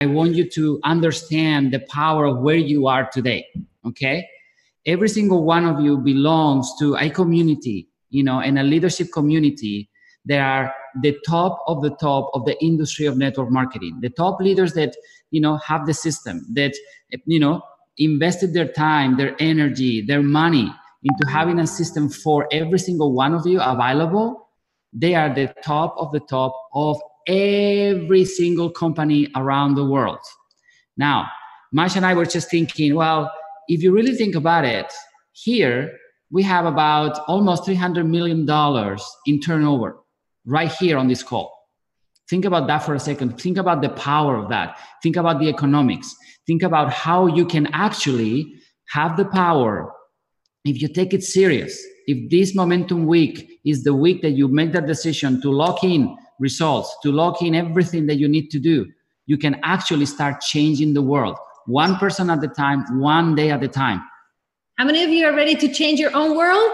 I want you to understand the power of where you are today, okay? Every single one of you belongs to a community, you know, and a leadership community that are the top of the industry of network marketing. The top leaders that, you know, have the system, that, you know, invested their time, their energy, their money into having a system for every single one of you available. They are the top of every single company around the world. Now, Masha and I were just thinking, well, if you really think about it, here we have about almost $300 million in turnover right here on this call. Think about that for a second. Think about the power of that. Think about the economics. Think about how you can actually have the power if you take it serious. If this momentum week is the week that you make that decision to lock in results, to lock in everything that you need to do, you can actually start changing the world. One person at a time, one day at a time. How many of you are ready to change your own world?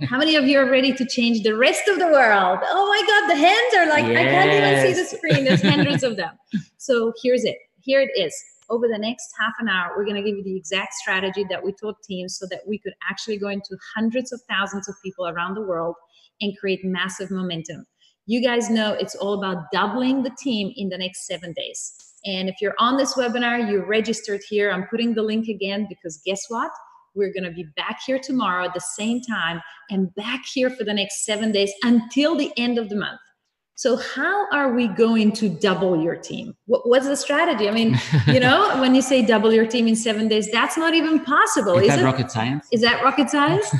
How many of you are ready to change the rest of the world? Oh my God, the hands are like, yes. I can't even see the screen. There's hundreds of them. So here's it. Here it is. Over the next half an hour, we're going to give you the exact strategy that we taught teams so that we could actually go into hundreds of thousands of people around the world and create massive momentum. You guys know it's all about doubling the team in the next 7 days. And if you're on this webinar, you're registered here. I'm putting the link again because guess what? We're going to be back here tomorrow at the same time and back here for the next 7 days until the end of the month. So how are we going to double your team? What's the strategy? I mean, you know, when you say double your team in 7 days, that's not even possible. Is that rocket science? Is that rocket science?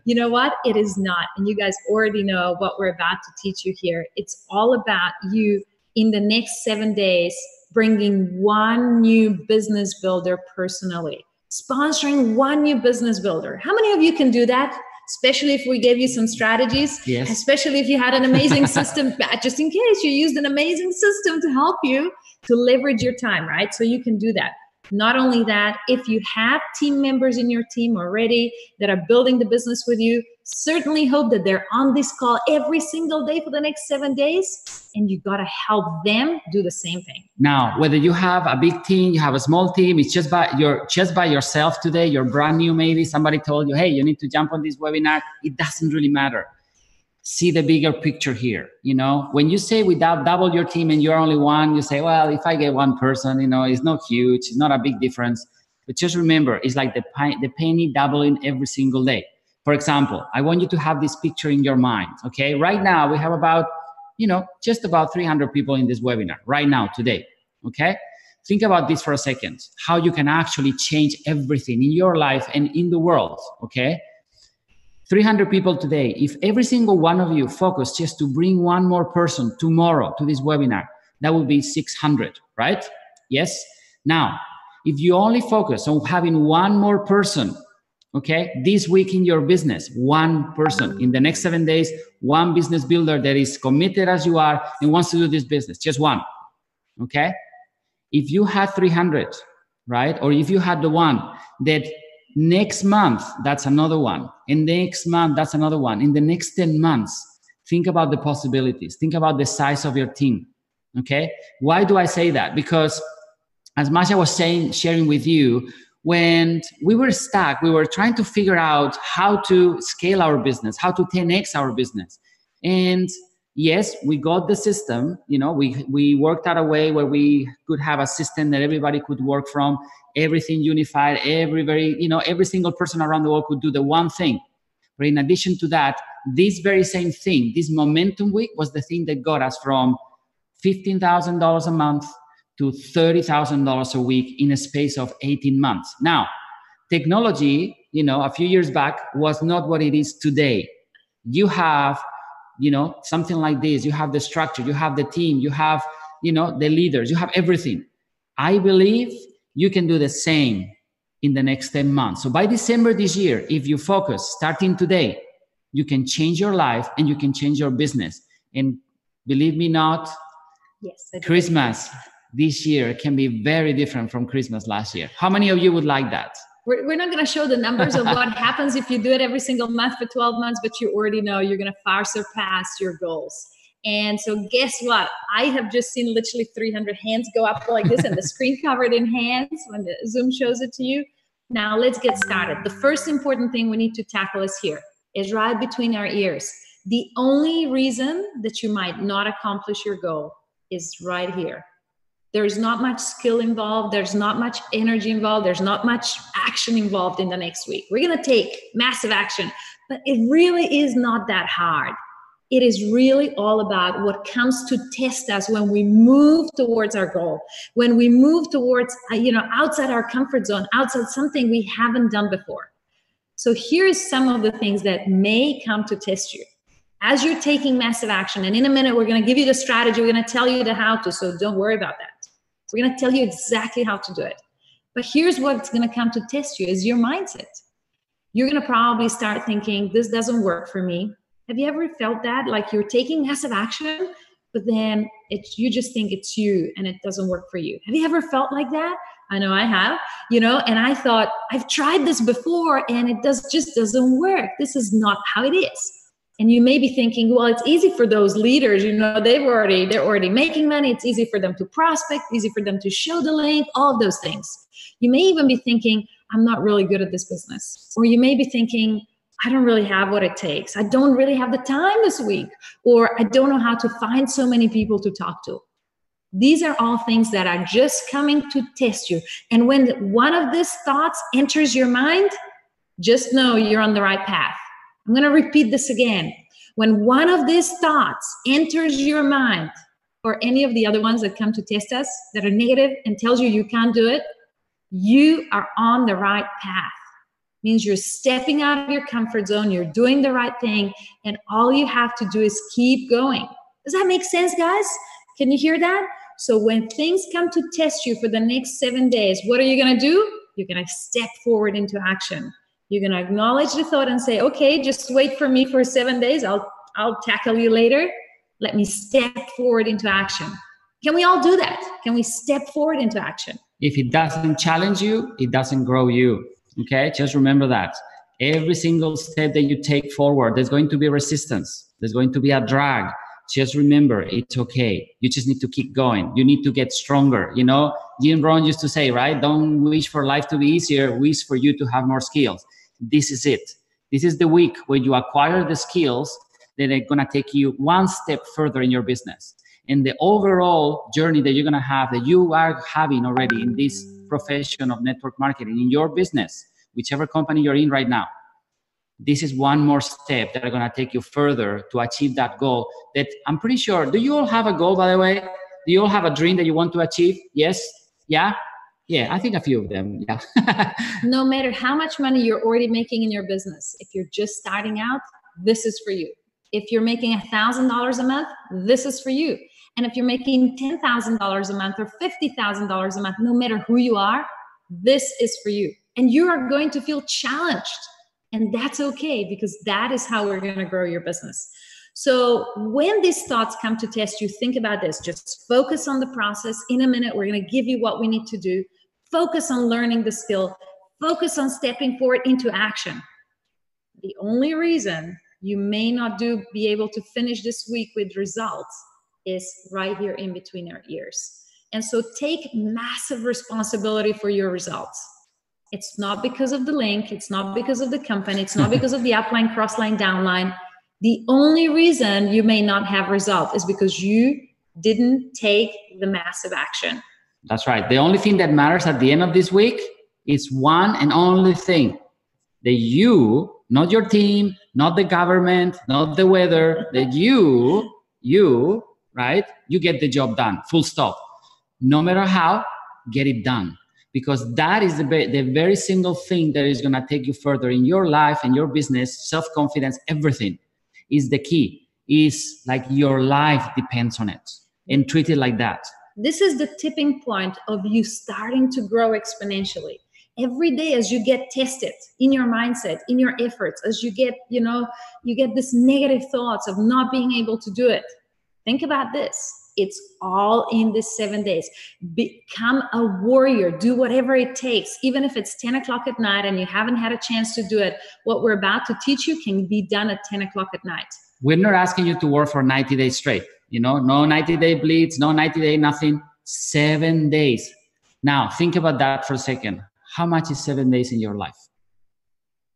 You know what? It is not. And you guys already know what we're about to teach you here. It's all about you in the next 7 days, bringing one new business builder personally, sponsoring one new business builder. How many of you can do that? Especially if we gave you some strategies, yes. Especially if you had an amazing system, just in case you used an amazing system to help you to leverage your time, right? So you can do that. Not only that, if you have team members in your team already that are building the business with you, certainly hope that they're on this call every single day for the next 7 days, and you got to help them do the same thing. Now, whether you have a big team, you have a small team, it's just by yourself today, you're brand new, maybe somebody told you, hey, you need to jump on this webinar. It doesn't really matter. See the bigger picture here. You know, when you say without double your team and you're only one, you say, well, if I get one person, you know, it's not huge, it's not a big difference. But just remember, it's like the penny doubling every single day. For example, I want you to have this picture in your mind, okay? Right now, we have about, you know, just about 300 people in this webinar right now, today, okay? Think about this for a second, how you can actually change everything in your life and in the world, okay? 300 people today. If every single one of you focus just to bring one more person tomorrow to this webinar, that would be 600, right? Yes? Now, if you only focus on having one more person, okay, this week in your business, one person, in the next 7 days, one business builder that is committed as you are and wants to do this business, just one, okay? If you had 300, right? Or if you had the one that next month, that's another one. And next month, that's another one. In the next 10 months, think about the possibilities. Think about the size of your team, okay? Why do I say that? Because as Masha was sharing with you, when we were stuck, we were trying to figure out how to scale our business, how to 10x our business. And yes, we got the system, you know, we worked out a way where we could have a system that everybody could work from, everything unified, every single person around the world could do the one thing. But in addition to that, this very same thing, this momentum week was the thing that got us from $15,000 a month to $30,000 a week in a space of 18 months. Now, technology, you know, a few years back was not what it is today. You have, you know, something like this. You have the structure, you have the team, you have, you know, the leaders, you have everything. I believe you can do the same in the next 10 months. So by December this year, if you focus starting today, you can change your life and you can change your business. And believe me not, yes, Christmas this year can be very different from Christmas last year. How many of you would like that? We're not going to show the numbers of what happens if you do it every single month for 12 months, but you already know you're going to far surpass your goals. And so guess what? I have just seen literally 300 hands go up like this and the screen covered in hands when the Zoom shows it to you. Now let's get started. The first important thing we need to tackle is right between our ears. The only reason that you might not accomplish your goal is right here. There's not much skill involved. There's not much energy involved. There's not much action involved in the next week. We're going to take massive action, but it really is not that hard. It is really all about what comes to test us when we move towards our goal, when we move towards, outside our comfort zone, outside something we haven't done before. So here's some of the things that may come to test you as you're taking massive action. And in a minute, we're going to give you the strategy. We're going to tell you the how to, so don't worry about that. We're going to tell you exactly how to do it. But here's what's going to come to test you is your mindset. You're going to probably start thinking, this doesn't work for me. Have you ever felt that? Like you're taking massive action, but then you just think it's you and it doesn't work for you. Have you ever felt like that? I know I have, and I thought, I've tried this before and it just doesn't work. This is not how it is. And you may be thinking, well, it's easy for those leaders, they're already making money. It's easy for them to prospect, easy for them to show the link, all of those things. You may even be thinking, I'm not really good at this business. Or you may be thinking, I don't really have what it takes. I don't really have the time this week. Or I don't know how to find so many people to talk to. These are all things that are just coming to test you. And when one of these thoughts enters your mind, just know you're on the right path. I'm going to repeat this again. When one of these thoughts enters your mind, or any of the other ones that come to test us that are negative and tells you can't do it, you are on the right path. It means you're stepping out of your comfort zone, you're doing the right thing, and all you have to do is keep going. Does that make sense, guys? Can you hear that? So when things come to test you for the next 7 days, what are you going to do? You're going to step forward into action. You're going to acknowledge the thought and say, okay, just wait for me for 7 days. I'll tackle you later. Let me step forward into action. Can we all do that? Can we step forward into action? If it doesn't challenge you, it doesn't grow you. Okay? Just remember that. Every single step that you take forward, there's going to be resistance. There's going to be a drag. Just remember, it's okay. You just need to keep going. You need to get stronger. Jim Rohn used to say, right? Don't wish for life to be easier. Wish for you to have more skills. This is it. This is the week where you acquire the skills that are going to take you one step further in your business. And the overall journey that you're going to have, that you are having already in this profession of network marketing, in your business, whichever company you're in right now, this is one more step that are going to take you further to achieve that goal that I'm pretty sure. Do you all have a goal, by the way? Do you all have a dream that you want to achieve? Yes? Yeah? Yeah, I think a few of them, yeah. No matter how much money you're already making in your business, if you're just starting out, this is for you. If you're making $1,000 a month, this is for you. And if you're making $10,000 a month or $50,000 a month, no matter who you are, this is for you. And you are going to feel challenged. And that's okay, because that is how we're going to grow your business. So when these thoughts come to test you, think about this. Just focus on the process. In a minute, we're going to give you what we need to do. Focus on learning the skill. Focus on stepping forward into action. The only reason you may not be able to finish this week with results is right here in between our ears. And so take massive responsibility for your results. It's not because of the link. It's not because of the company. It's not because of the upline, crossline, downline. The only reason you may not have results is because you didn't take the massive action. That's right. The only thing that matters at the end of this week is one and only thing. That you, not your team, not the government, not the weather, that you, right? You get the job done, full stop. No matter how, get it done. Because that is the very single thing that is going to take you further in your life and your business, self-confidence, everything is the key. Is like your life depends on it, and treat it like that. This is the tipping point of you starting to grow exponentially. Every day as you get tested in your mindset, in your efforts, as you get, you get this negative thoughts of not being able to do it. Think about this. It's all in these 7 days. Become a warrior. Do whatever it takes. Even if it's 10 o'clock at night and you haven't had a chance to do it, what we're about to teach you can be done at 10 o'clock at night. We're not asking you to work for 90 days straight. You know, no 90-day blitz, no 90-day nothing, 7 days. Now, think about that for a second. How much is 7 days in your life?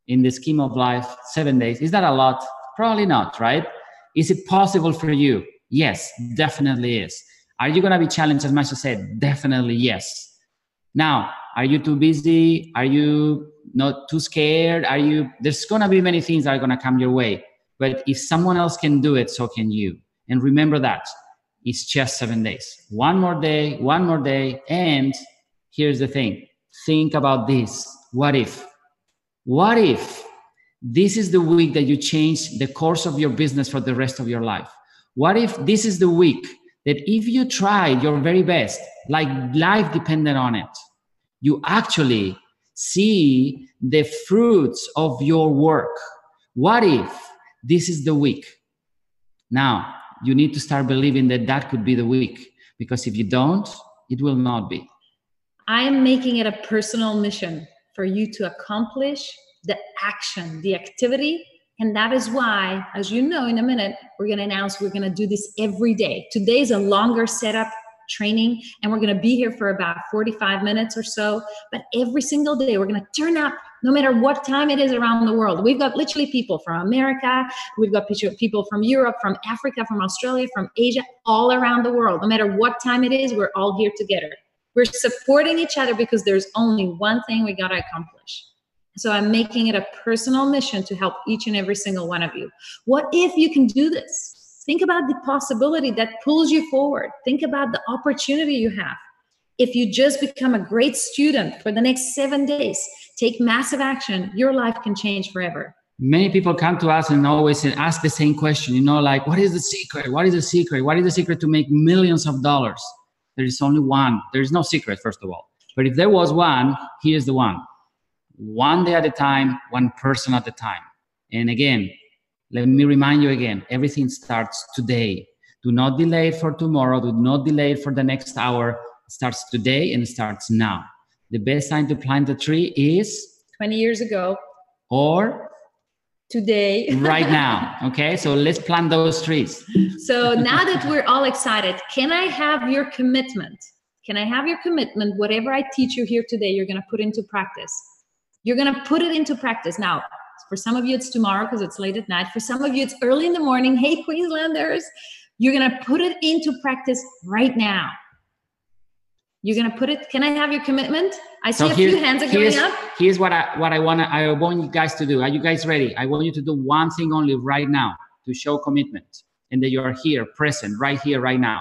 In the scheme of life, 7 days, is that a lot? Probably not, right? Is it possible for you? Yes, definitely is. Are you going to be challenged, as Masha said? Definitely yes. Now, are you too busy? Are you not too scared? There's going to be many things that are going to come your way. But if someone else can do it, so can you. And remember that it's just 7 days. One more day. And here's the thing. Think about this. What if this is the week that you change the course of your business for the rest of your life? What if this is the week that if you try your very best, like life depended on it, you actually see the fruits of your work? What if this is the week? Now, you need to start believing that that could be the week, because if you don't, it will not be. I am making it a personal mission for you to accomplish the action, the activity. And that is why, as you know, in a minute, we're going to announce we're going to do this every day. Today is a longer setup training, and we're going to be here for about 45 minutes or so. But every single day, we're going to turn up, no matter what time it is around the world. We've got literally people from America. We've got people from Europe, from Africa, from Australia, from Asia, all around the world. No matter what time it is, we're all here together. We're supporting each other because there's only one thing we got to accomplish. So I'm making it a personal mission to help each and every single one of you. What if you can do this? Think about the possibility that pulls you forward. Think about the opportunity you have. If you just become a great student for the next 7 days, take massive action, your life can change forever. Many people come to us and always ask the same question, you know, like, what is the secret? What is the secret? What is the secret to make millions of dollars? There is only one. There is no secret, first of all. But if there was one, here's the one. One day at a time, one person at a time. And again, let me remind you again, everything starts today. Do not delay it for tomorrow. Do not delay it for the next hour. It starts today and it starts now. The best time to plant a tree is 20 years ago. Or today. Right now. Okay, so let's plant those trees. So now that we're all excited, can I have your commitment? Can I have your commitment? Whatever I teach you here today, you're going to put into practice. You're going to put it into practice. Now, for some of you, it's tomorrow because it's late at night. For some of you, it's early in the morning. Hey, Queenslanders, you're going to put it into practice right now. You're going to put it. Can I have your commitment? I see a few hands are going up. Here's what I want you guys to do. Are you guys ready? I want you to do one thing only right now to show commitment and that you are here, present, right here, right now.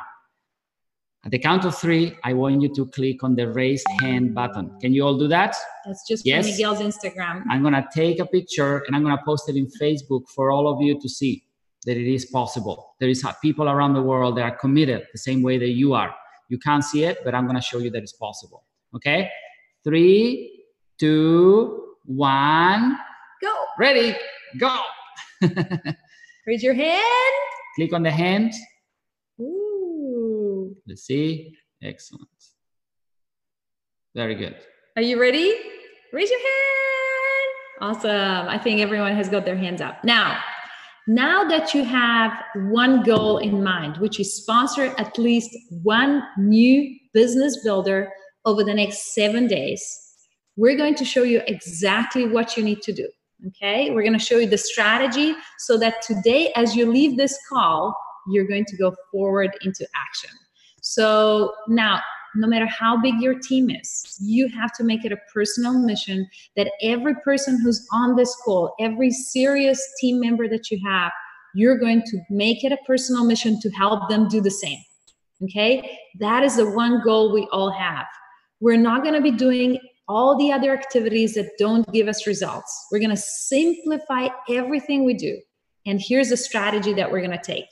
At the count of 3, I want you to click on the raise hand button. Can you all do that? That's just for Miguel's Instagram. I'm going to take a picture and I'm going to post it in Facebook for all of you to see that it is possible. There is people around the world that are committed the same way that you are. You can't see it, but I'm going to show you that it's possible. Okay? 3, 2, 1. Go. Ready? Go. Raise your hand. Click on the hand. Ooh. Let's see. Excellent. Very good. Are you ready? Raise your hand. Awesome. I think everyone has got their hands up. Now that you have one goal in mind, which is sponsor at least one new business builder over the next 7 days, we're going to show you exactly what you need to do. Okay? We're going to show you the strategy so that today, as you leave this call, you're going to go forward into action. So now, no matter how big your team is, you have to make it a personal mission that every person who's on this call, every serious team member that you have, you're going to make it a personal mission to help them do the same. Okay? That is the one goal we all have. We're not going to be doing all the other activities that don't give us results. We're going to simplify everything we do. And here's a strategy that we're going to take.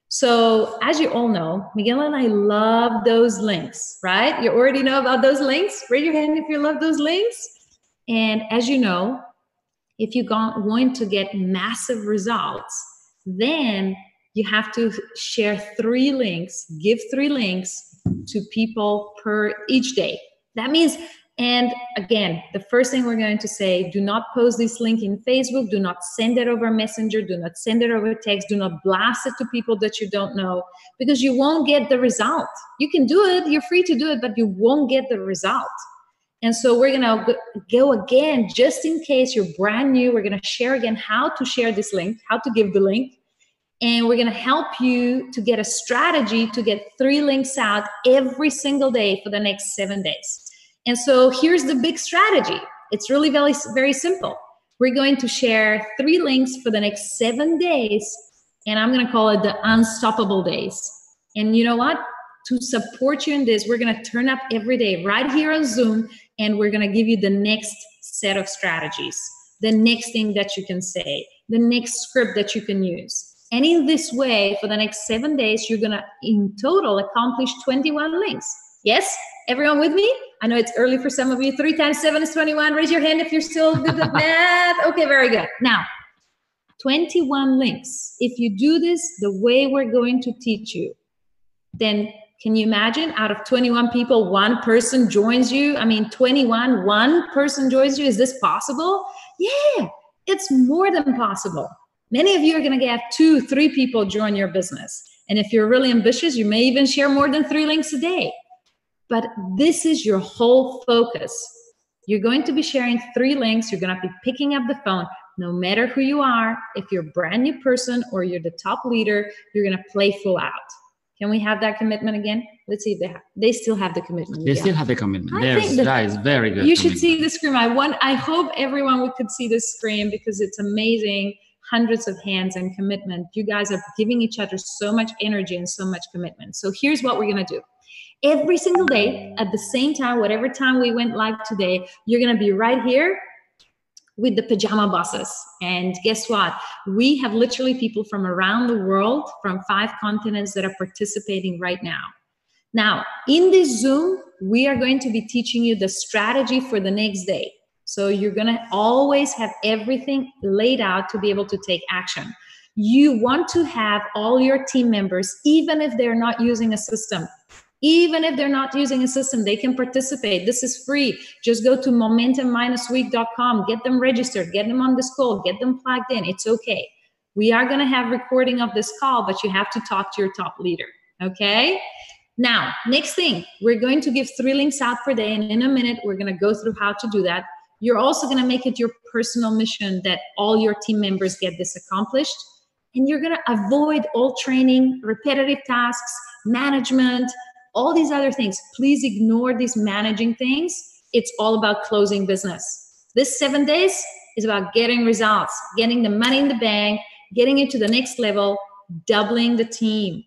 So as you all know, Miguel and I love those links, right? You already know about those links. Raise your hand if you love those links. And as you know, if you're going to get massive results, then you have to share 3 links, give 3 links to people per each day. That means And again, the first thing we're going to say, do not post this link in Facebook, do not send it over Messenger, do not send it over text, do not blast it to people that you don't know, because you won't get the result. You can do it, you're free to do it, but you won't get the result. And so we're gonna go again, just in case you're brand new, we're gonna share again how to share this link, how to give the link. And we're gonna help you to get a strategy to get 3 links out every single day for the next 7 days. And so here's the big strategy. It's really very, very simple. We're going to share 3 links for the next 7 days, and I'm going to call it the unstoppable days. And you know what? To support you in this, we're going to turn up every day right here on Zoom, and we're going to give you the next set of strategies, the next thing that you can say, the next script that you can use. And in this way, for the next 7 days, you're going to, in total, accomplish 21 links. Yes? Everyone with me? I know it's early for some of you. 3 times 7 is 21. Raise your hand if you're still good at math. Okay, very good. Now, 21 links. If you do this the way we're going to teach you, then can you imagine out of 21 people, 1 person joins you? I mean, 21, 1 person joins you. Is this possible? Yeah, it's more than possible. Many of you are going to get 2, 3 people join your business. And if you're really ambitious, you may even share more than 3 links a day. But this is your whole focus. You're going to be sharing 3 links. You're going to be picking up the phone. No matter who you are, if you're a brand new person or you're the top leader, you're going to play full out. Can we have that commitment again? Let's see if they still have the commitment. They still have the commitment. That is very good. You should see the screen. I hope everyone could see the screen because it's amazing. Hundreds of hands and commitment. You guys are giving each other so much energy and so much commitment. So here's what we're going to do. Every single day at the same time, whatever time we went live today, you're going to be right here with the pajama bosses. And guess what? We have literally people from around the world, from 5 continents that are participating right now. Now, in this Zoom, we are going to be teaching you the strategy for the next day. So you're going to always have everything laid out to be able to take action. You want to have all your team members, even if they're not using a system. Even if they're not using a system, they can participate. This is free. Just go to momentum-week.com, get them registered, get them on this call, get them plugged in. It's okay. We are going to have recording of this call, but you have to talk to your top leader, okay? Now, next thing, we're going to give 3 links out per day, and in a minute, we're going to go through how to do that. You're also going to make it your personal mission that all your team members get this accomplished, and you're going to avoid all training, repetitive tasks, management, all these other things. Please ignore these managing things. It's all about closing business. This 7 days is about getting results, getting the money in the bank, getting it to the next level, doubling the team.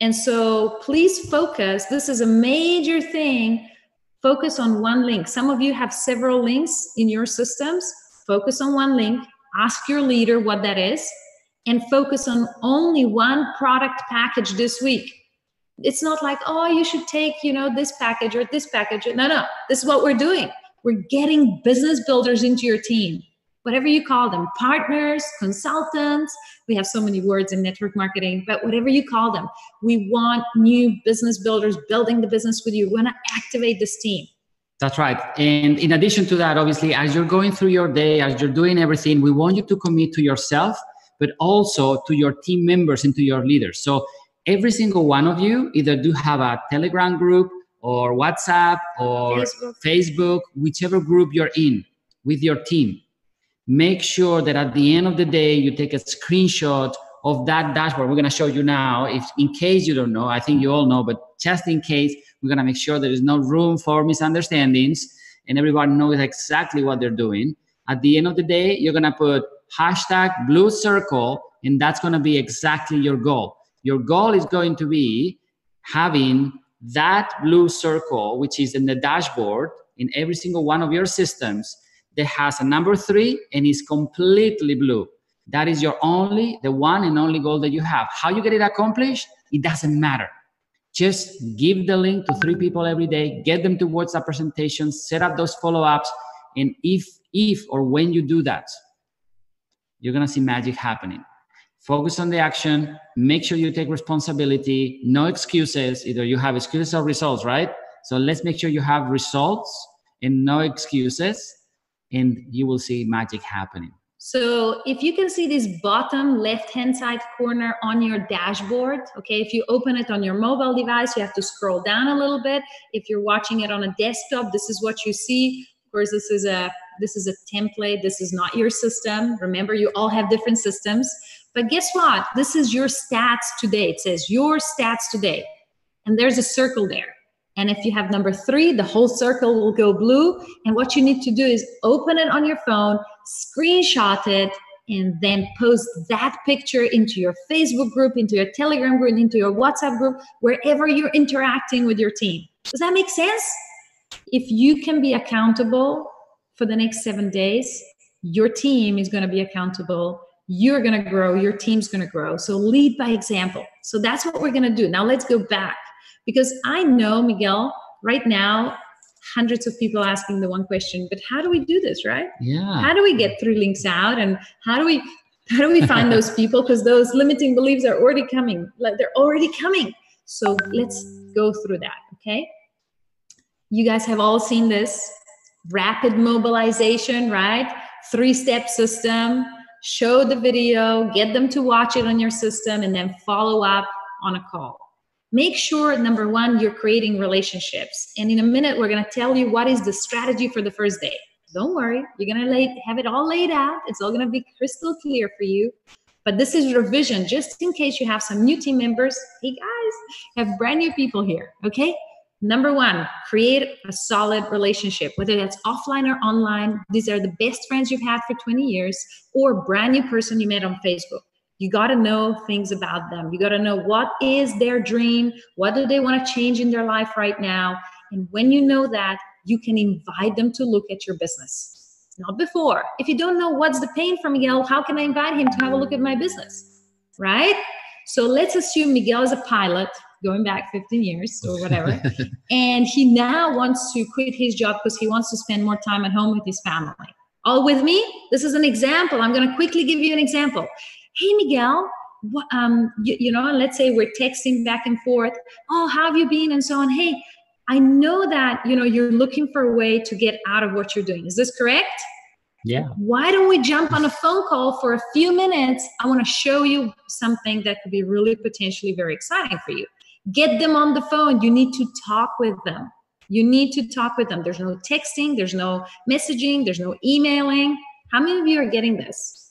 And so please focus. This is a major thing. Focus on 1 link. Some of you have several links in your systems. Focus on 1 link. Ask your leader what that is, and focus on only 1 product package this week. It's not like, oh, you should take, this package or this package. No. This is what we're doing. We're getting business builders into your team. Whatever you call them, partners, consultants. We have so many words in network marketing, but whatever you call them, we want new business builders building the business with you. We want to activate this team. That's right. And in addition to that, obviously, as you're going through your day, as you're doing everything, we want you to commit to yourself, but also to your team members and to your leaders. So every single one of you either do have a Telegram group or WhatsApp or Facebook, whichever group you're in with your team. Make sure that at the end of the day, you take a screenshot of that dashboard. We're going to show you now. If in case you don't know, I think you all know, but just in case, we're going to make sure there is no room for misunderstandings and everybody knows exactly what they're doing. At the end of the day, you're going to put #blue circle, and that's going to be exactly your goal. Your goal is going to be having that blue circle, which is in the dashboard in every single one of your systems, that has a number 3 and is completely blue. That is the one and only goal that you have. How you get it accomplished, it doesn't matter. Just give the link to 3 people every day, get them to watch that presentation, set up those follow-ups, and if or when you do that, you're going to see magic happening. Focus on the action. Make sure you take responsibility. No excuses. Either you have excuses or results, right? So let's make sure you have results and no excuses, and you will see magic happening. So if you can see this bottom left-hand side corner on your dashboard, okay, if you open it on your mobile device, you have to scroll down a little bit. If you're watching it on a desktop, this is what you see. Of course, this is a template. This is not your system. Remember, you all have different systems. But guess what? This is your stats today. It says your stats today. And there's a circle there. And if you have number 3, the whole circle will go blue. And what you need to do is open it on your phone, screenshot it, and then post that picture into your Facebook group, into your Telegram group, into your WhatsApp group, wherever you're interacting with your team. Does that make sense? If you can be accountable for the next 7 days, your team is going to be accountable. You're going to grow. Your team's going to grow. So lead by example. So that's what we're going to do. Now let's go back. Because I know, Miguel, right now, hundreds of people asking the one question, but how do we do this, right? Yeah. How do we get 3 links out? And how do we find those people? Because those limiting beliefs are already coming. Like, they're already coming. So let's go through that, okay? You guys have all seen this. Rapid mobilization, right? 3-step system. Show the video, get them to watch it on your system, and then follow up on a call. Make sure, number 1, you're creating relationships. And in a minute, we're going to tell you what is the strategy for the first day. Don't worry. You're going to have it all laid out. It's all going to be crystal clear for you. But this is revision, just in case you have some new team members. Hey, guys, have brand new people here, okay? Number 1, create a solid relationship, whether that's offline or online. These are the best friends you've had for 20 years or brand new person you met on Facebook. You got to know things about them. You got to know what is their dream, what do they want to change in their life right now. And when you know that, you can invite them to look at your business. Not before. If you don't know what's the pain for Miguel, how can I invite him to have a look at my business? Right? So let's assume Miguel is a pilot, going back 15 years or whatever, and he now wants to quit his job because he wants to spend more time at home with his family. All with me? This is an example. I'm going to quickly give you an example. Hey, Miguel, let's say we're texting back and forth. Oh, how have you been? And so on. Hey, I know that, you're looking for a way to get out of what you're doing. Is this correct? Yeah. Why don't we jump on a phone call for a few minutes? I want to show you something that could be really potentially very exciting for you. Get them on the phone. You need to talk with them. You need to talk with them. There's no texting. There's no messaging. There's no emailing. How many of you are getting this?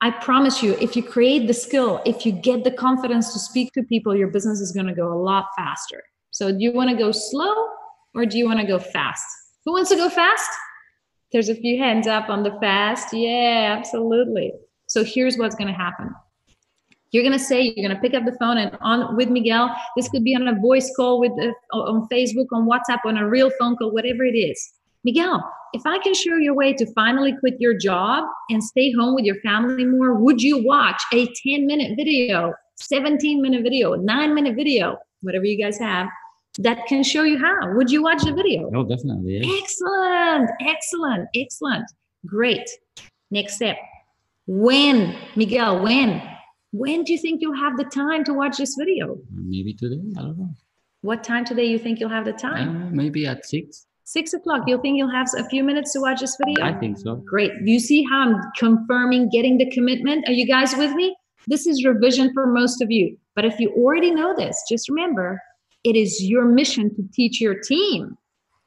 I promise you, if you create the skill, if you get the confidence to speak to people, your business is going to go a lot faster. So do you want to go slow or do you want to go fast? Who wants to go fast? There's a few hands up on the fast. Yeah, absolutely. So here's what's going to happen. You're going to say, you're going to pick up the phone and on with Miguel. This could be on a voice call on Facebook, on WhatsApp, on a real phone call, whatever it is. Miguel, if I can show you a way to finally quit your job and stay home with your family more, would you watch a 10-minute video, 17-minute video, 9-minute video, whatever you guys have, that can show you how? Would you watch the video? Oh, definitely. Yeah. Excellent, excellent, excellent. Great. Next step. When, Miguel, when? When do you think you'll have the time to watch this video? Maybe today. I don't know. What time today you think you'll have the time? Maybe at 6. 6 o'clock. You'll think you'll have a few minutes to watch this video? I think so. Great. Do you see how I'm confirming getting the commitment? Are you guys with me? This is revision for most of you. But if you already know this, just remember, it is your mission to teach your team.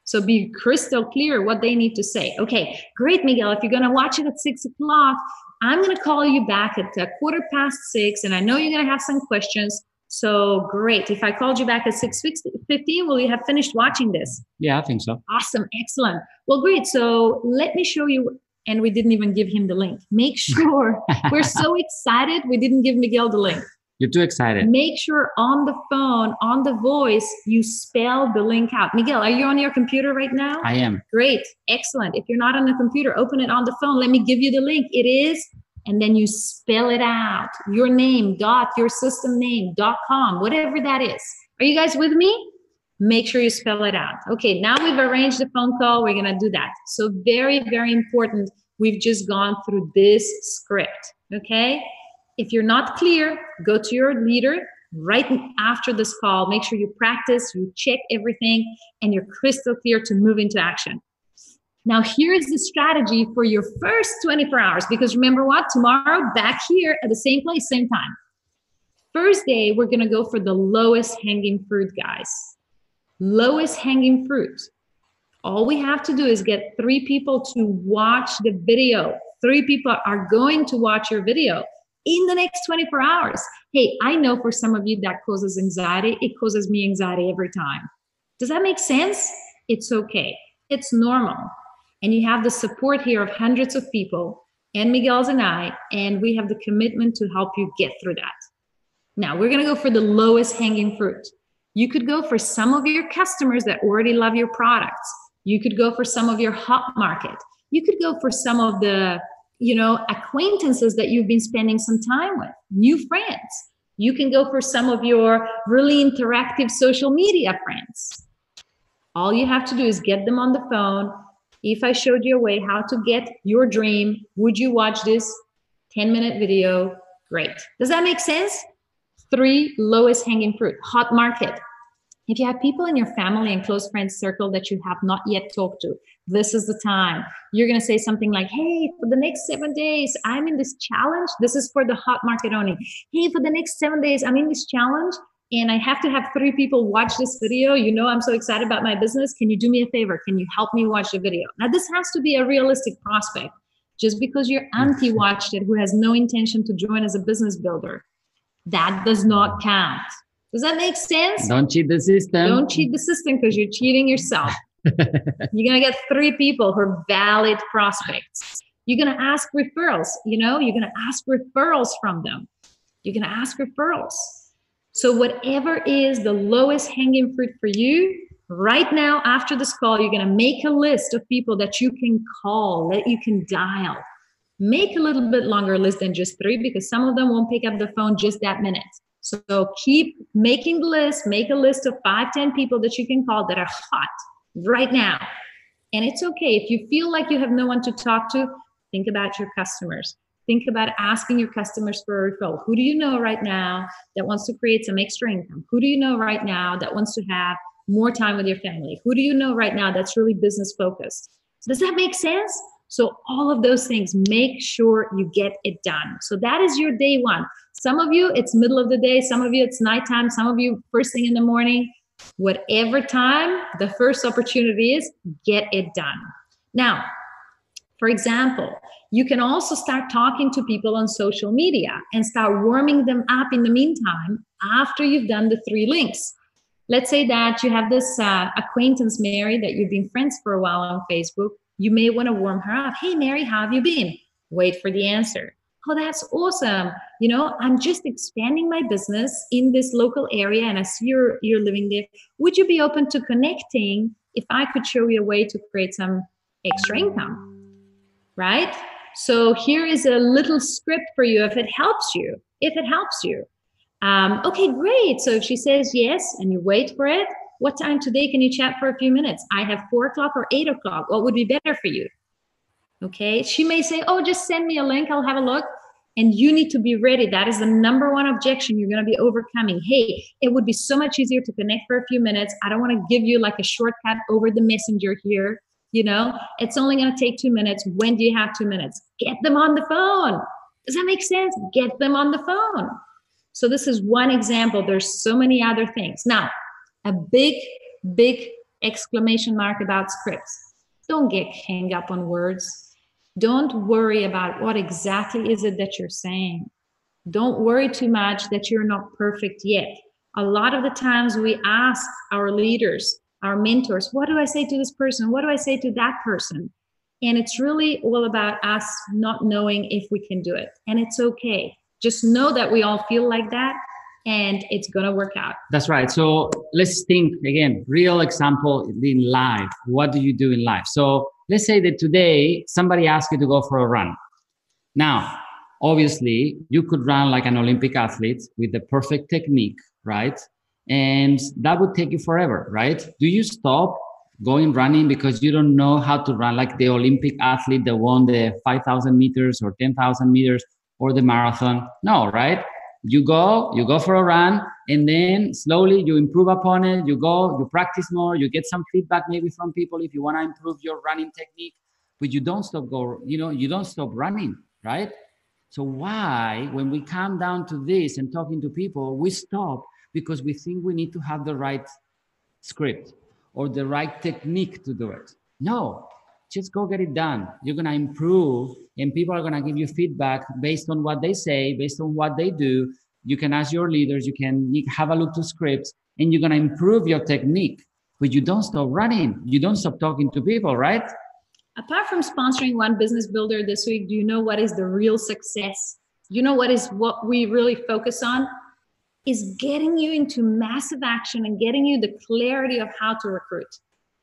So be crystal clear what they need to say. Okay, great, Miguel. If you're going to watch it at 6 o'clock, I'm going to call you back at 6:15, and I know you're going to have some questions. So great. If I called you back at 6:15, will you have finished watching this? Yeah, I think so. Awesome. Excellent. Well, great. So let me show you. And we didn't even give him the link. Make sure. We're so excited. We didn't give Miguel the link. You're too excited. Make sure on the phone, on the voice, you spell the link out. Miguel, are you on your computer right now? I am. Great. Excellent. If you're not on the computer, open it on the phone. Let me give you the link. It is, and then you spell it out. Your name, your system name, .com, whatever that is. Are you guys with me? Make sure you spell it out. Okay, now we've arranged the phone call. We're going to do that. So very, very important. We've just gone through this script, okay? If you're not clear, go to your leader, right after this call, make sure you practice, you check everything, and you're crystal clear to move into action. Now, here's the strategy for your first 24 hours, because remember what? Tomorrow, back here at the same place, same time. First day, we're going to go for the lowest hanging fruit, guys. Lowest hanging fruit. All we have to do is get 3 people to watch the video. 3 people are going to watch your video in the next 24 hours. Hey, I know for some of you that causes anxiety. It causes me anxiety every time. Does that make sense? It's okay. It's normal. And you have the support here of hundreds of people and Miguel's and I, and we have the commitment to help you get through that. Now, we're going to go for the lowest hanging fruit. You could go for some of your customers that already love your products. You could go for some of your hot market. You could go for some of the, acquaintances that you've been spending some time with, new friends. You can go for some of your really interactive social media friends. All you have to do is get them on the phone. If I showed you a way how to get your dream, would you watch this 10-minute video? Great. Does that make sense? 3 lowest hanging fruit. Hot market. If you have people in your family and close friends circle that you have not yet talked to, this is the time. You're going to say something like, hey, for the next 7 days, I'm in this challenge. This is for the hot market only. Hey, for the next 7 days, I'm in this challenge and I have to have 3 people watch this video. I'm so excited about my business. Can you do me a favor? Can you help me watch the video? Now, this has to be a realistic prospect. Just because your auntie watched it who has no intention to join as a business builder, that does not count. Does that make sense? Don't cheat the system. Don't cheat the system because you're cheating yourself. You're going to get 3 people who are valid prospects. You're going to ask referrals. You're going to ask referrals from them. You're going to ask referrals. So whatever is the lowest hanging fruit for you, right now after this call, you're going to make a list of people that you can call, that you can dial. Make a little bit longer list than just 3 because some of them won't pick up the phone just that minute. So keep making the list. Make a list of 5-10 people that you can call that are hot right now. And it's okay. If you feel like you have no one to talk to, think about your customers. Think about asking your customers for a referral. Who do you know right now that wants to create some extra income? Who do you know right now that wants to have more time with your family? Who do you know right now that's really business focused? Does that make sense? So all of those things, make sure you get it done. So that is your day 1. Some of you, it's middle of the day. Some of you, it's nighttime. Some of you, first thing in the morning. Whatever time the first opportunity is, get it done. Now, for example, you can also start talking to people on social media and start warming them up in the meantime after you've done the 3 links. Let's say that you have this acquaintance, Mary, that you've been friends for a while on Facebook. You may want to warm her up. Hey, Mary, how have you been? Wait for the answer. Oh, that's awesome. I'm just expanding my business in this local area and I see you're living there. Would you be open to connecting if I could show you a way to create some extra income? Right? So here is a little script for you if it helps you. Okay, great. So if she says yes and you wait for it, what time today can you chat for a few minutes? I have 4 o'clock or 8 o'clock. What would be better for you? Okay. She may say, oh, just send me a link. I'll have a look. And you need to be ready. That is the number 1 objection you're going to be overcoming. Hey, it would be so much easier to connect for a few minutes. I don't want to give you like a shortcut over the messenger here. It's only going to take 2 minutes. When do you have 2 minutes? Get them on the phone. Does that make sense? Get them on the phone. So this is one example. There's so many other things. Now, a big exclamation mark about scripts. Don't get hung up on words. Don't worry about what exactly is it that you're saying. Don't worry too much that you're not perfect yet. A lot of the times we ask our leaders, our mentors, what do I say to this person? What do I say to that person? And it's really all about us not knowing if we can do it. And it's okay. Just know that we all feel like that and it's going to work out. That's right. So let's think again, real example in life. What do you do in life? So let's say that today somebody asked you to go for a run. Now, obviously, you could run like an Olympic athlete with the perfect technique, right? And that would take you forever, right? Do you stop going running because you don't know how to run like the Olympic athlete that won the 5,000 meters or 10,000 meters or the marathon? No, right? You go for a run, and then slowly you improve upon it. You go, you practice more, you get some feedback maybe from people if you want to improve your running technique, but you don't stop you don't stop running, right? So why, when we come down to this and talking to people, we stop because we think we need to have the right script or the right technique to do it. No, just go get it done. You're going to improve, and people are going to give you feedback based on what they say, based on what they do. You can ask your leaders, you can have a look to scripts, and you're going to improve your technique. But you don't stop running. You don't stop talking to people, right? Apart from sponsoring one business builder this week, do you know what is the real success? You know what we really focus on? Is getting you into massive action and getting you the clarity of how to recruit.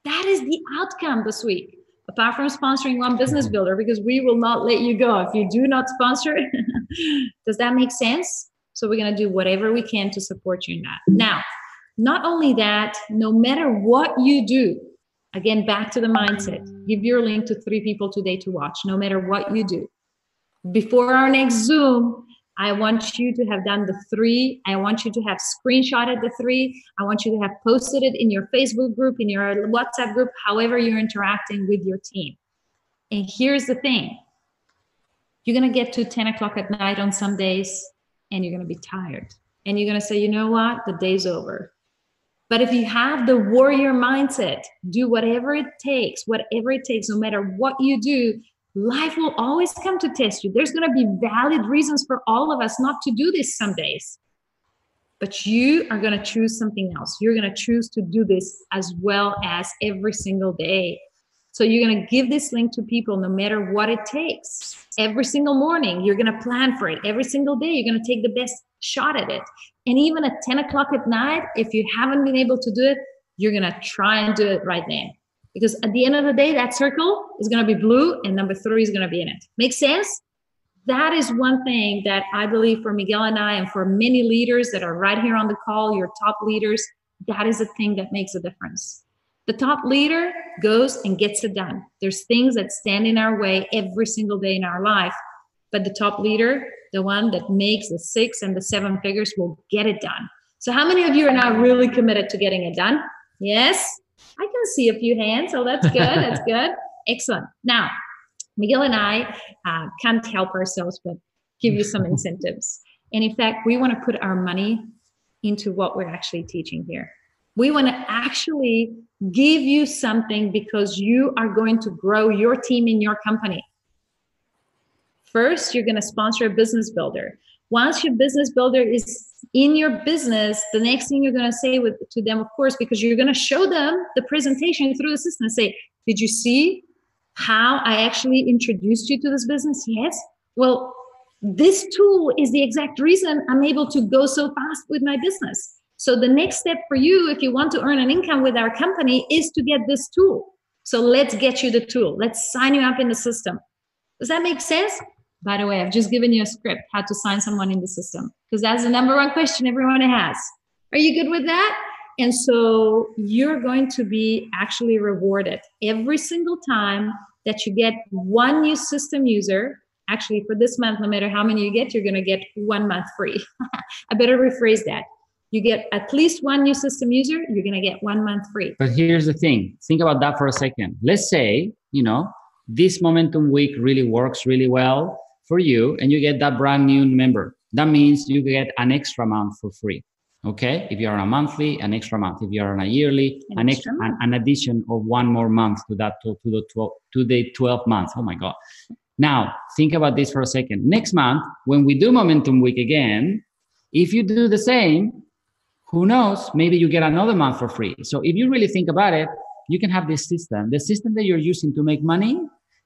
That is the outcome this week. Apart from sponsoring one business builder, because we will not let you go if you do not sponsor it. Does that make sense? So we're going to do whatever we can to support you in that. Now, not only that, no matter what you do, again, back to the mindset, give your link to 3 people today to watch, no matter what you do. Before our next Zoom, I want you to have done the 3. I want you to have screenshotted the 3. I want you to have posted it in your Facebook group, in your WhatsApp group, however you're interacting with your team. And here's the thing. You're going to get to 10 o'clock at night on some days, and you're going to be tired. And you're going to say, you know what? The day's over. But if you have the warrior mindset, do whatever it takes, no matter what you do, life will always come to test you. There's going to be valid reasons for all of us not to do this some days. But you are going to choose something else. You're going to choose to do this as well as every single day. So you're going to give this link to people no matter what it takes. Every single morning, you're going to plan for it. Every single day, you're going to take the best shot at it. And even at 10 o'clock at night, if you haven't been able to do it, you're going to try and do it right then. Because at the end of the day, that circle is going to be blue and number 3 is going to be in it. Make sense? That is one thing that I believe for Miguel and I, and for many leaders that are right here on the call, your top leaders, that is the thing that makes a difference. The top leader goes and gets it done. There's things that stand in our way every single day in our life, but the top leader, the one that makes the 6 and the 7 figures, will get it done. So how many of you are now really committed to getting it done? Yes? I can see a few hands, so that's good. That's good. Excellent. Now, Miguel and I can't help ourselves but give you some incentives. And in fact, we want to put our money into what we're actually teaching here. We want to actually give you something because you are going to grow your team in your company. First, you're going to sponsor a business builder. Once your business builder is in your business, the next thing you're going to say to them, of course, because you're going to show them the presentation through the system and say, did you see how I actually introduced you to this business? Yes. Well, this tool is the exact reason I'm able to go so fast with my business. So the next step for you, if you want to earn an income with our company, is to get this tool. So let's get you the tool. Let's sign you up in the system. Does that make sense? By the way, I've just given you a script how to sign someone in the system, because that's the number 1 question everyone has. Are you good with that? And so you're going to be actually rewarded every single time that you get 1 new system user. Actually, for this month, no matter how many you get, you're going to get 1 month free. I better rephrase that. You get at least 1 new system user, you're going to get 1 month free. But here's the thing. Think about that for a second. Let's say, this Momentum Week really works really well for you, and you get that brand new member. That means you get an extra month for free. Okay? If you're on a monthly, an extra month. If you're on a yearly, an addition of 1 more month to that, to the 12 months. Oh my God. Now, think about this for a second. Next month, when we do Momentum Week again, if you do the same, who knows, maybe you get another month for free. So if you really think about it, you can have this system. The system that you're using to make money,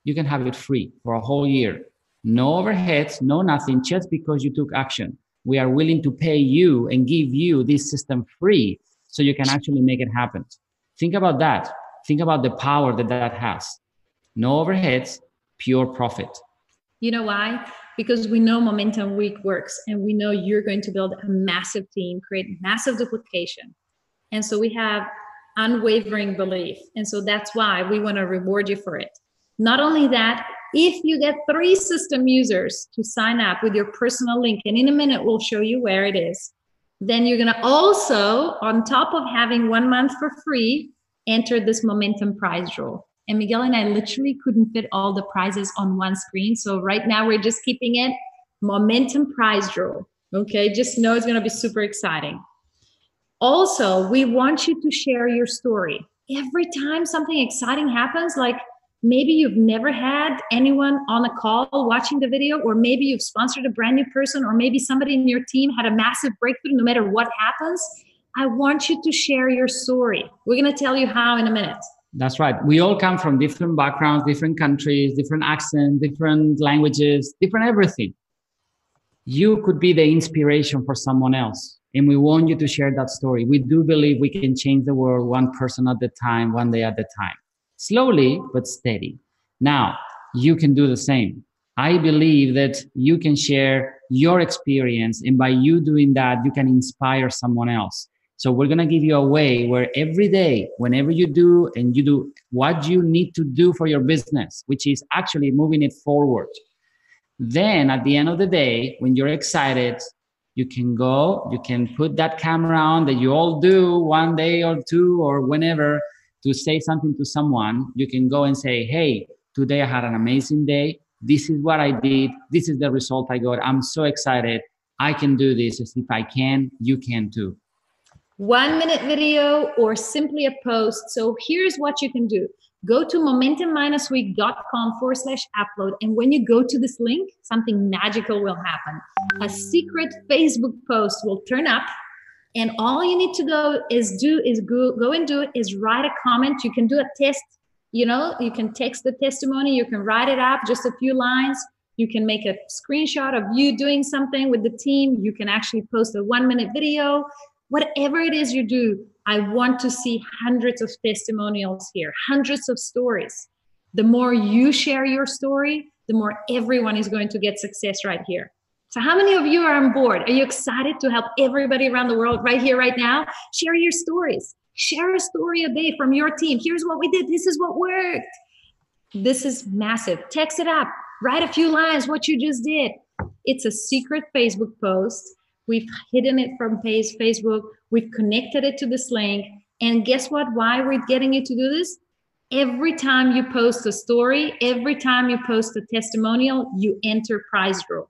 you can have it free for a whole year. No overheads, no nothing, just because you took action. We are willing to pay you and give you this system free so you can actually make it happen. Think about that. Think about the power that has. No overheads, pure profit. You know why? Because we know Momentum Week works, and we know you're going to build a massive team, create massive duplication. And so we have unwavering belief. And so that's why we want to reward you for it. Not only that, if you get 3 system users to sign up with your personal link, and in a minute we'll show you where it is, then you're going to also, on top of having 1 month for free, enter this momentum prize draw. And Miguel and I literally couldn't fit all the prizes on one screen. So right now we're just keeping it momentum prize draw. Okay, just know it's going to be super exciting. Also, we want you to share your story. Every time something exciting happens, like maybe you've never had anyone on a call watching the video, or maybe you've sponsored a brand new person, or maybe somebody in your team had a massive breakthrough. No matter what happens, I want you to share your story. We're going to tell you how in a minute. That's right. We all come from different backgrounds, different countries, different accents, different languages, different everything. You could be the inspiration for someone else. And we want you to share that story. We do believe we can change the world one person at a time, one day at a time. Slowly, but steady. Now, you can do the same. I believe that you can share your experience. And by you doing that, you can inspire someone else. So we're going to give you a way where every day, whenever you do, and you do what you need to do for your business, which is actually moving it forward. Then at the end of the day, when you're excited, you can go, you can put that camera on that you all do one day or two or whenever to say something to someone. You can go and say, hey, today I had an amazing day. This is what I did. This is the result I got. I'm so excited. I can do this. If I can, you can too. 1 minute video or simply a post. So here's what you can do. Go to momentum-week.com/upload. And when you go to this link, something magical will happen. A secret Facebook post will turn up. And all you need to go and do is write a comment. You can do a test. You know, you can text the testimony. You can write it up, just a few lines. You can make a screenshot of you doing something with the team. You can actually post a 1 minute video. Whatever it is you do, I want to see hundreds of testimonials here, hundreds of stories. The more you share your story, the more everyone is going to get success right here. So how many of you are on board? Are you excited to help everybody around the world right here, right now? Share your stories. Share a story a day from your team. Here's what we did. This is what worked. This is massive. Text it up. Write a few lines, what you just did. It's a secret Facebook post. We've hidden it from Facebook. We've connected it to this link. And guess what? Why we're getting you to do this? Every time you post a story, every time you post a testimonial, you enter prize draw.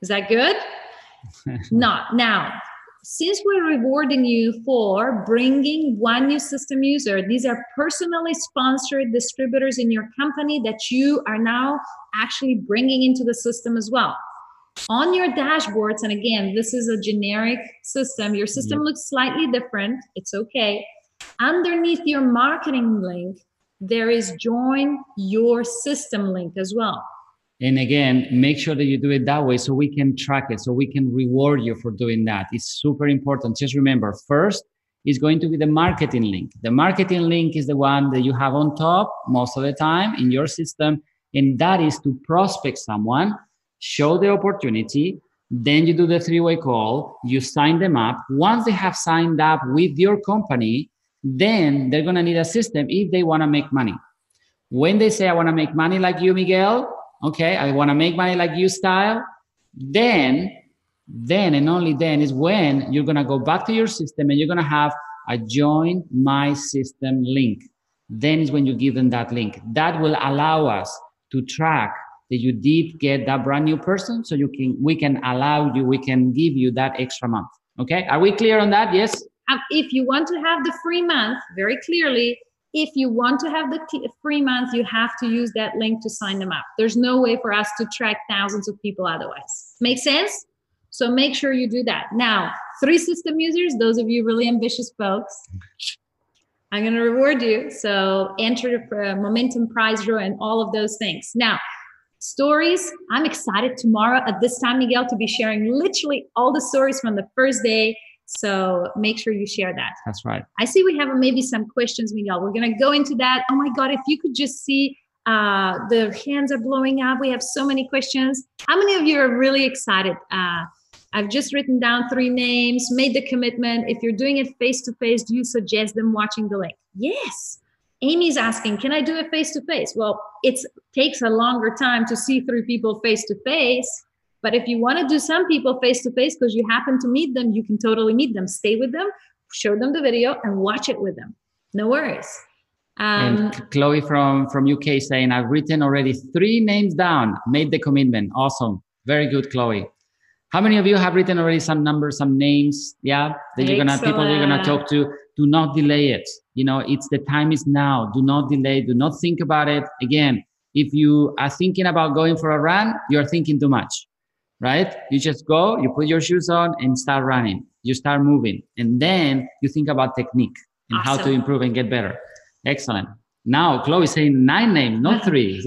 Is that good? Not. Now, since we're rewarding you for bringing 1 new system user, these are personally sponsored distributors in your company that you are now actually bringing into the system as well. On your dashboards, and again, this is a generic system. Your system looks slightly different. It's okay. Underneath your marketing link, there is join your system link as well. And again, make sure that you do it that way so we can track it, so we can reward you for doing that. It's super important. Just remember, first is going to be the marketing link. The marketing link is the one that you have on top most of the time in your system, and that is to prospect someone, show the opportunity, then you do the 3-way call, you sign them up. Once they have signed up with your company, then they're going to need a system if they want to make money. When they say, I want to make money like you, Miguel, okay, I want to make money like you style, then and only then is when you're going to go back to your system and you're going to have a join my system link. Then is when you give them that link. That will allow us to track that you did get that brand new person, so we can give you that extra month. Okay, are we clear on that? Yes. If you want to have the free month, very clearly, if you want to have the free month, you have to use that link to sign them up. There's no way for us to track thousands of people otherwise. Make sense? So make sure you do that. Now, 3 system users, those of you really ambitious folks, I'm going to reward you. So enter the momentum prize draw and all of those things. Now, stories, I'm excited tomorrow at this time, Miguel, to be sharing literally all the stories from the first day. So make sure you share that. That's right. I see we have maybe some questions, Miguel. We're going to go into that. Oh my God, if you could just see the hands are blowing up. We have so many questions. How many of you are really excited? I've just written down 3 names, made the commitment. If you're doing it face-to-face, do you suggest them watching the link? Yes. Amy's asking, can I do it face-to-face? Well, it takes a longer time to see 3 people face-to-face. But if you want to do some people face-to-face because you happen to meet them, you can totally meet them. Stay with them, show them the video, and watch it with them. No worries. And Chloe from UK saying, I've written already 3 names down, made the commitment. Awesome. Very good, Chloe. How many of you have written already some numbers, some names? Yeah, that you're gonna, people you're gonna talk to. Do not delay it. You know, the time is now. Do not delay. Do not think about it. Again, if you are thinking about going for a run, you're thinking too much, right? You just go, you put your shoes on and start running. You start moving. And then you think about technique and how to improve and get better. Excellent. Now, Chloe is saying 9 names, not 3.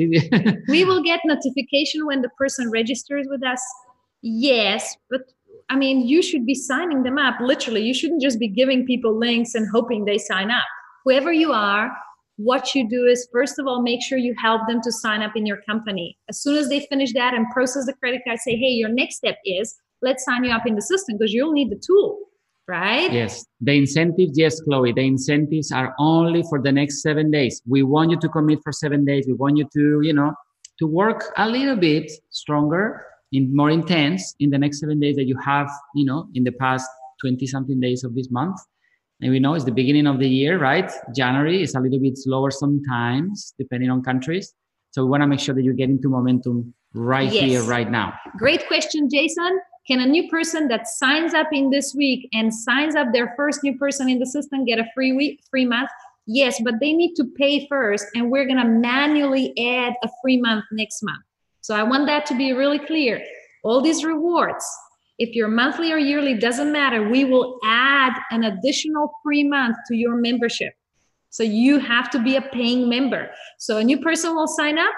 We will get notification when the person registers with us. Yes, but I mean, you should be signing them up. Literally, you shouldn't just be giving people links and hoping they sign up. Whoever you are, what you do is, first of all, make sure you help them to sign up in your company. As soon as they finish that and process the credit card, say, hey, your next step is, let's sign you up in the system because you'll need the tool, right? Yes. The incentives, yes, Chloe, the incentives are only for the next 7 days. We want you to commit for 7 days. We want you to, you know, to work a little bit stronger, more intense in the next 7 days that you have, you know, in the past 20 something days of this month. And we know it's the beginning of the year, right? January is a little bit slower sometimes, depending on countries. So we want to make sure that you get into momentum right here, right now. Great question, Jason. Can a new person that signs up in this week and signs up their first new person in the system get a free month? Yes, but they need to pay first, and we're going to manually add a free month next month. So I want that to be really clear. All these rewards, if you're monthly or yearly, doesn't matter. We will add an additional free month to your membership. So you have to be a paying member. So a new person will sign up.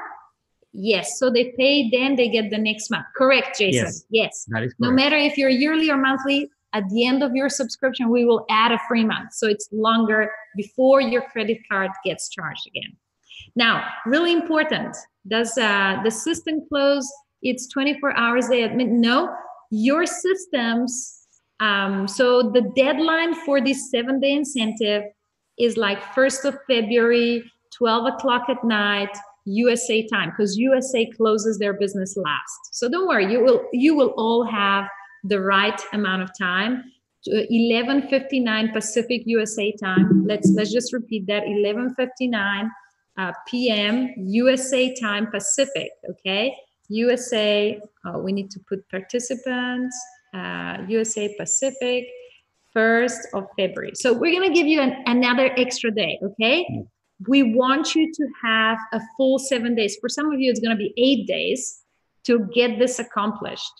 Yes. So they pay, then they get the next month. Correct, Jason? Yes. That is correct. No matter if you're yearly or monthly, at the end of your subscription, we will add a free month. So it's longer before your credit card gets charged again. Now, really important. Does the system close? It's 24 hours. They admit, no, your systems. So the deadline for this 7-day incentive is like 1st of February, 12 o'clock at night, USA time, because USA closes their business last. So don't worry, you will all have the right amount of time. 11:59 Pacific USA time. Let's just repeat that. 11:59 p.m. USA time Pacific. Okay, USA. Oh, we need to put participants. USA Pacific. 1st of February. So we're gonna give you another extra day. Okay. We want you to have a full 7 days. For some of you, it's going to be 8 days to get this accomplished.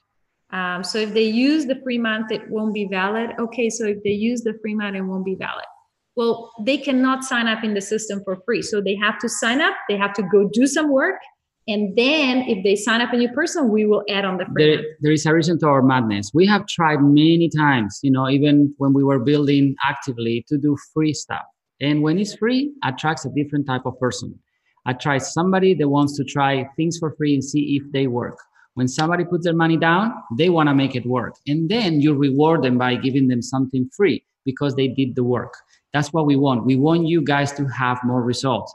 So if they use the free month, it won't be valid. Okay, so if they use the free month, it won't be valid. Well, they cannot sign up in the system for free. So they have to sign up. They have to go do some work. And then if they sign up a new person, we will add on the free month. There is a reason to our madness. We have tried many times, you know, even when we were building actively, to do free stuff. And when it's free, attracts a different type of person. Attracts somebody that wants to try things for free and see if they work. When somebody puts their money down, they want to make it work. And then you reward them by giving them something free because they did the work. That's what we want. We want you guys to have more results.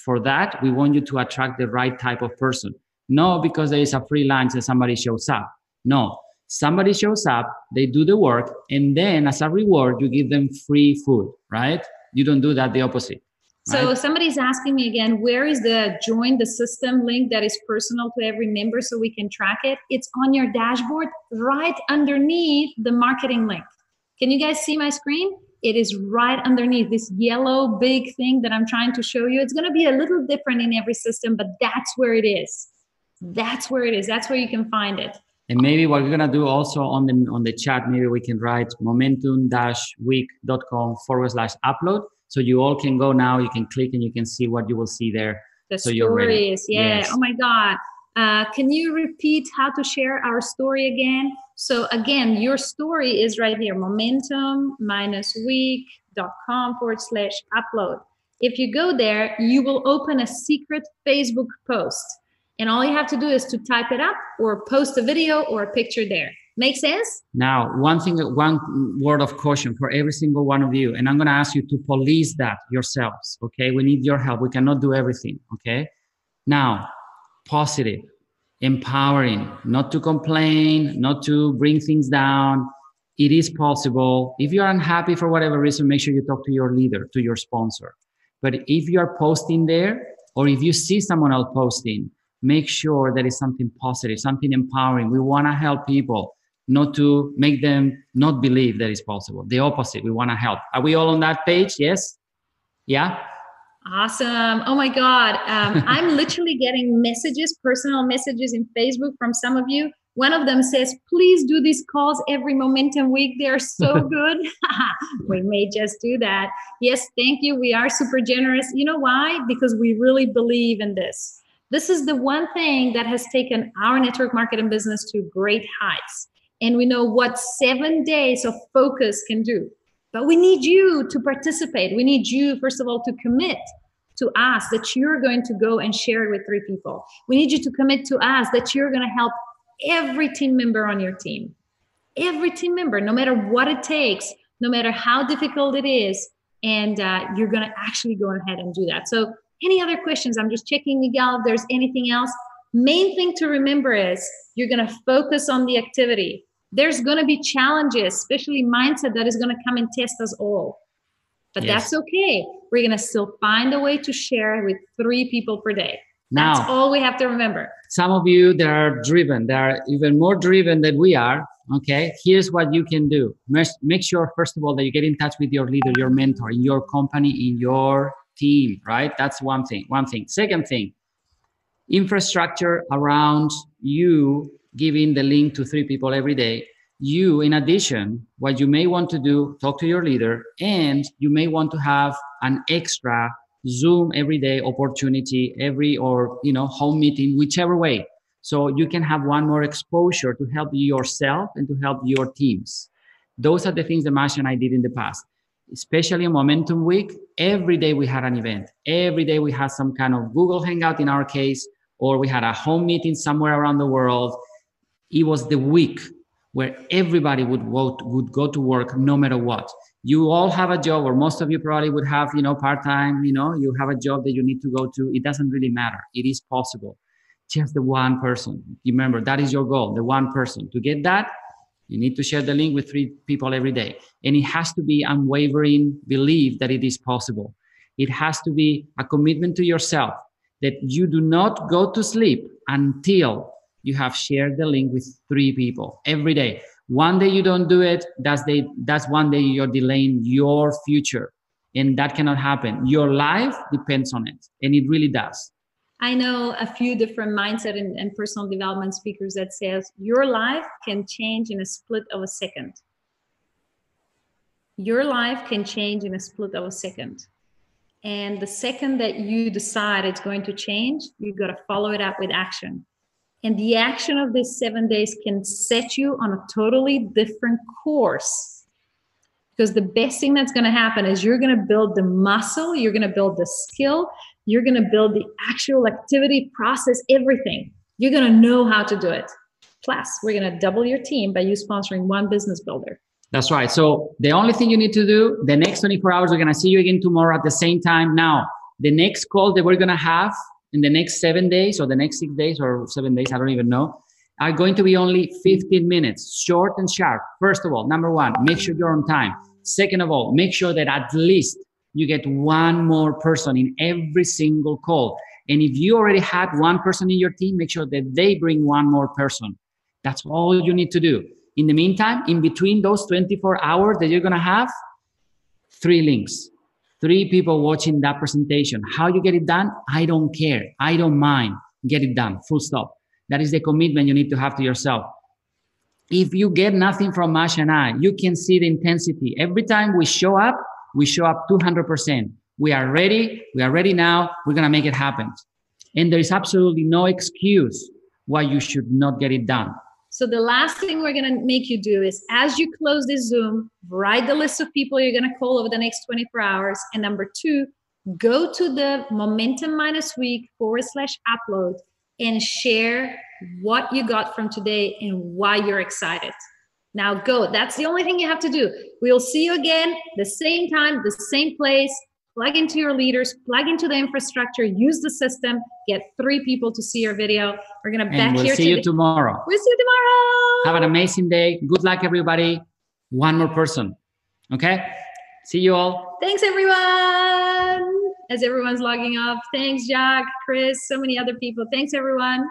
For that, we want you to attract the right type of person. No, because there is a free lunch and somebody shows up. No, somebody shows up, they do the work, and then as a reward, you give them free food, right? You don't do that, the opposite. So somebody's asking me again, where is the join the system link that is personal to every member so we can track it? It's on your dashboard right underneath the marketing link. Can you guys see my screen? It is right underneath this yellow big thing that I'm trying to show you. It's going to be a little different in every system, but that's where it is. That's where it is. That's where you can find it. And maybe what we're going to do also on the chat, maybe we can write momentum-week.com/upload. So you all can go now, you can click and you can see what you will see there. The so you're ready. Yeah. Yes. Oh my God. Can you repeat how to share our story again? So again, your story is right here, momentum-week.com/upload. If you go there, you will open a secret Facebook post. And all you have to do is to type it up or post a video or a picture there. Make sense? Now, one word of caution for every single one of you, and I'm going to ask you to police that yourselves, okay? We need your help. We cannot do everything, okay? Now, positive, empowering, not to complain, not to bring things down. It is possible. If you're unhappy for whatever reason, make sure you talk to your leader, to your sponsor. But if you're posting there, or if you see someone else posting, make sure that it's something positive, something empowering. We want to help people, not to make them not believe that it's possible. The opposite, we want to help. Are we all on that page? Yes? Yeah? Awesome. Oh my God. I'm literally getting messages, personal messages in Facebook from some of you. One of them says, please do these calls every Momentum week. They are so good. We may just do that. Yes, thank you. We are super generous. You know why? Because we really believe in this. This is the one thing that has taken our network marketing business to great heights. And we know what 7 days of focus can do. But we need you to participate. We need you, first of all, to commit to us that you're going to go and share it with 3 people. We need you to commit to us that you're going to help every team member on your team. Every team member, no matter what it takes, no matter how difficult it is, and you're going to actually go ahead and do that. So any other questions? I'm just checking, Miguel, if there's anything else. Main thing to remember is you're going to focus on the activity. There's going to be challenges, especially mindset, that is going to come and test us all. But yes, that's okay. We're going to still find a way to share with 3 people per day. That's all we have to remember. Some of you that are driven, they are even more driven than we are. Okay, here's what you can do. Make sure, first of all, that you get in touch with your leader, your mentor, in your company, in your team, right? That's one thing. Second thing, infrastructure around you giving the link to 3 people every day. You, in addition, what you may want to do, talk to your leader, and you may want to have an extra Zoom every day opportunity, or home meeting, whichever way. So you can have one more exposure to help yourself and to help your teams. Those are the things that Masha and I did in the past, especially on Momentum Week. Every day we had an event. Every day we had some kind of Google Hangout in our case, or we had a home meeting somewhere around the world. It was the week where everybody would go to work no matter what. You all have a job, or most of you probably would have, part-time, you have a job that you need to go to. It doesn't really matter. It is possible. Just the one person. Remember, that is your goal, the one person. To get that, you need to share the link with 3 people every day. And it has to be unwavering belief that it is possible. It has to be a commitment to yourself that you do not go to sleep until you have shared the link with 3 people every day. One day you don't do it, that's one day you're delaying your future. And that cannot happen. Your life depends on it. And it really does. I know a few different mindset and personal development speakers that says your life can change in a split of a second. Your life can change in a split of a second. And the second that you decide it's going to change, you've got to follow it up with action. And the action of these 7 days can set you on a totally different course. Because the best thing that's going to happen is you're going to build the muscle, you're going to build the skill, you're going to build the actual activity, process, everything. You're going to know how to do it. Plus, we're going to double your team by you sponsoring 1 business builder. That's right. So the only thing you need to do, the next 24 hours, we're going to see you again tomorrow at the same time. Now, the next call that we're going to have in the next 7 days, or the next 6 days, or 7 days, I don't even know, are going to be only 15 minutes, short and sharp. First of all, number 1, make sure you're on time. Second of all, make sure that at least you get 1 more person in every single call. And if you already had 1 person in your team, make sure that they bring 1 more person. That's all you need to do. In the meantime, in between those 24 hours that you're going to have, 3 links. 3 people watching that presentation. How you get it done? I don't care. I don't mind. Get it done. Full stop. That is the commitment you need to have to yourself. If you get nothing from Masha and I, you can see the intensity. Every time we show up 200%. We are ready. We are ready now. We're going to make it happen. And there is absolutely no excuse why you should not get it done. So the last thing we're going to make you do is, as you close this Zoom, write the list of people you're going to call over the next 24 hours. And number 2, go to the Momentum-Week /upload and share what you got from today and why you're excited. Now go. That's the only thing you have to do. We'll see you again, the same time, the same place. Plug into your leaders, plug into the infrastructure, use the system, get 3 people to see your video. We're going to back we'll here. We'll see you tomorrow. We'll see you tomorrow. Have an amazing day. Good luck, everybody. One more person. Okay? See you all. Thanks, everyone. As everyone's logging off. Thanks, Jack, Chris, so many other people. Thanks, everyone.